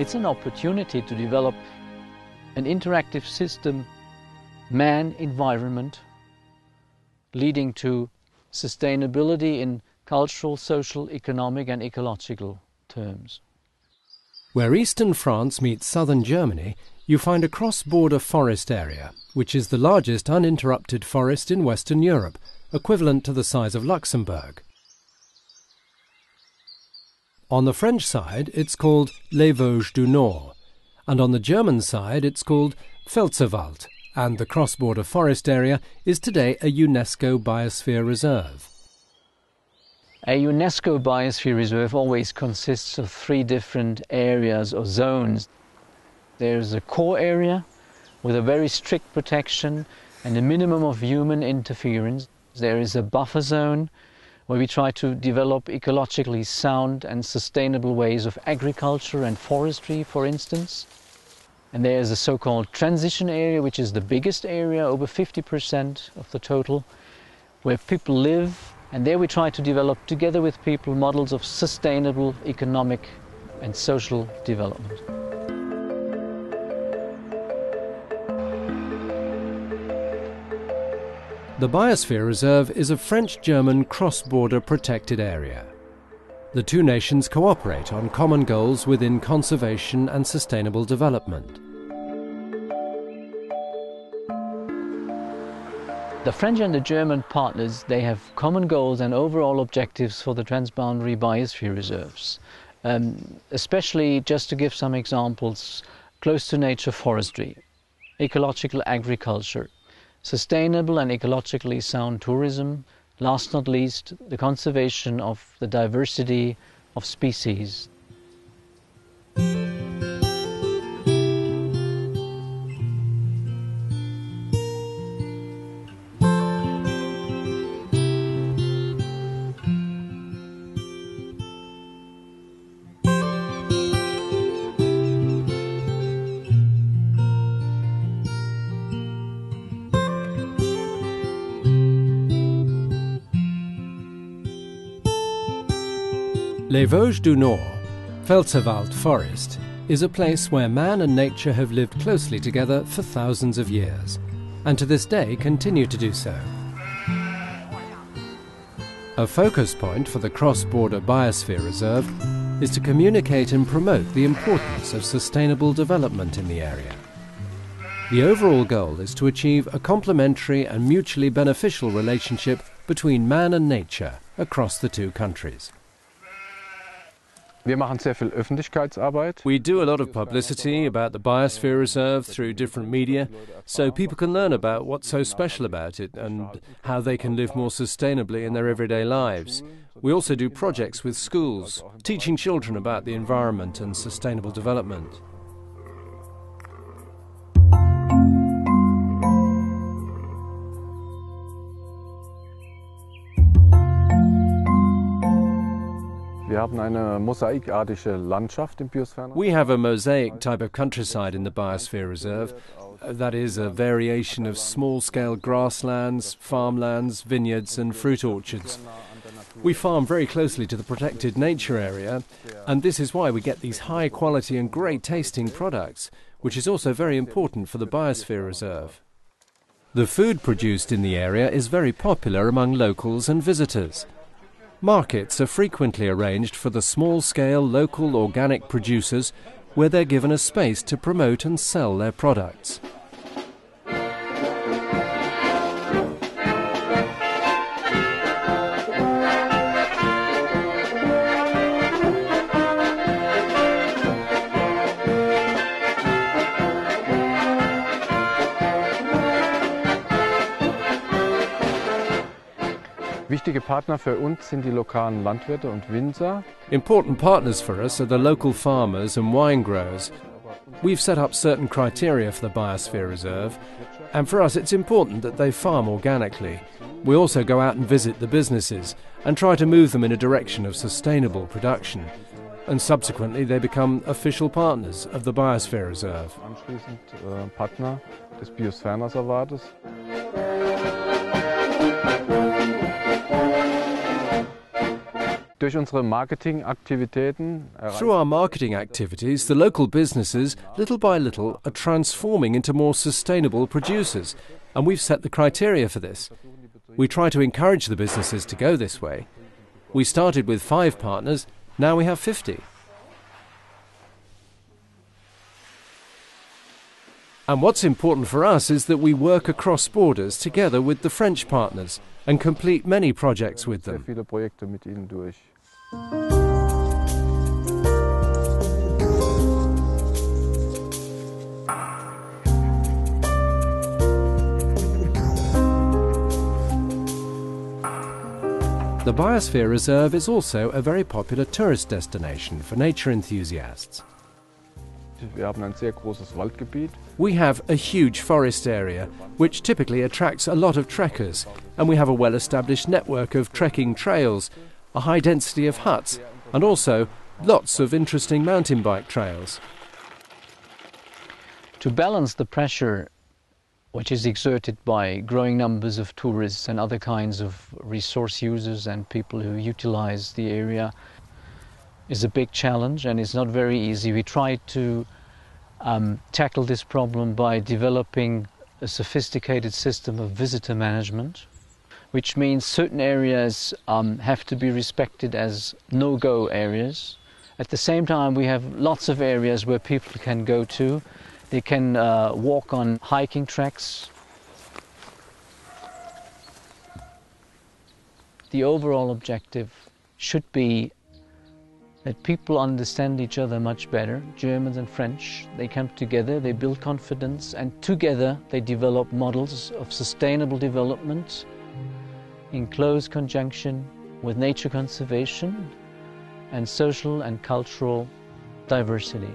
It's an opportunity to develop an interactive system, man-environment, leading to sustainability in cultural, social, economic and ecological terms. Where eastern France meets southern Germany, you find a cross-border forest area, which is the largest uninterrupted forest in Western Europe, equivalent to the size of Luxembourg. On the French side, it's called Les Vosges du Nord, and on the German side, it's called Pfälzerwald, and the cross-border forest area is today a UNESCO Biosphere Reserve. A UNESCO Biosphere Reserve always consists of 3 different areas or zones. There's a core area with a very strict protection and a minimum of human interference. There is a buffer zone where we try to develop ecologically sound and sustainable ways of agriculture and forestry, for instance. And there is a so-called transition area, which is the biggest area, over 50% of the total, where people live. And there we try to develop, together with people, models of sustainable economic and social development. The Biosphere Reserve is a French-German cross-border protected area. The 2 nations cooperate on common goals within conservation and sustainable development. The French and the German partners, they have common goals and overall objectives for the transboundary biosphere reserves. Especially, just to give some examples, close to nature forestry, ecological agriculture, sustainable and ecologically sound tourism, last not least, the conservation of the diversity of species. Les Vosges du Nord, Pfälzerwald Forest, is a place where man and nature have lived closely together for thousands of years, and to this day continue to do so. A focus point for the cross-border Biosphere Reserve is to communicate and promote the importance of sustainable development in the area. The overall goal is to achieve a complementary and mutually beneficial relationship between man and nature across the 2 countries. Wir machen sehr viel Öffentlichkeitsarbeit. We do a lot of publicity about the Biosphere Reserve through different media, so people can learn about what's so special about it and how they can live more sustainably in their everyday lives. We also do projects with schools, teaching children about the environment and sustainable development. Wir haben eine mosaikartige Landschaft im Biosphärenreservat. We have a mosaic type of countryside in the Biosphere Reserve. That is a variation of small-scale grasslands, farmlands, vineyards and fruit orchards. We farm very closely to the protected nature area, and this is why we get these high-quality and great-tasting products, which is also very important for the Biosphere Reserve. The food produced in the area is very popular among locals and visitors. Markets are frequently arranged for the small-scale local organic producers where they're given a space to promote and sell their products. Wichtige Partner für uns sind die lokalen Landwirte und Winzer. Important partners for us are the local farmers and wine growers. We've set up certain criteria for the Biosphere Reserve, and for us it's important that they farm organically. We also go out and visit the businesses and try to move them in a direction of sustainable production. And subsequently they become official partners of the Biosphere Reserve. Anschließend Partner des Biosphärenreservates. Durch unsere Marketingaktivitäten Through our marketing activities, the local businesses, little by little, are transforming into more sustainable producers, and we've set the criteria for this. We try to encourage the businesses to go this way. We started with 5 partners, now we have 50. And what's important for us is that we work across borders together with the French partners and complete many projects with sehr them. viele Projekte mit ihnen durch. The Biosphere Reserve is also a very popular tourist destination for nature enthusiasts. Wir haben ein sehr großes Waldgebiet. We have a huge forest area, which typically attracts a lot of trekkers, and we have a well-established network of trekking trails, a high density of huts, and also lots of interesting mountain bike trails. To balance the pressure which is exerted by growing numbers of tourists and other kinds of resource users and people who utilize the area is a big challenge, and it's not very easy. We try to tackle this problem by developing a sophisticated system of visitor management, which means certain areas have to be respected as no-go areas. At the same time, we have lots of areas where people can go to. They can walk on hiking tracks. The overall objective should be that people understand each other much better, Germans and French. They come together, they build confidence, and together they develop models of sustainable development in close conjunction with nature conservation and social and cultural diversity.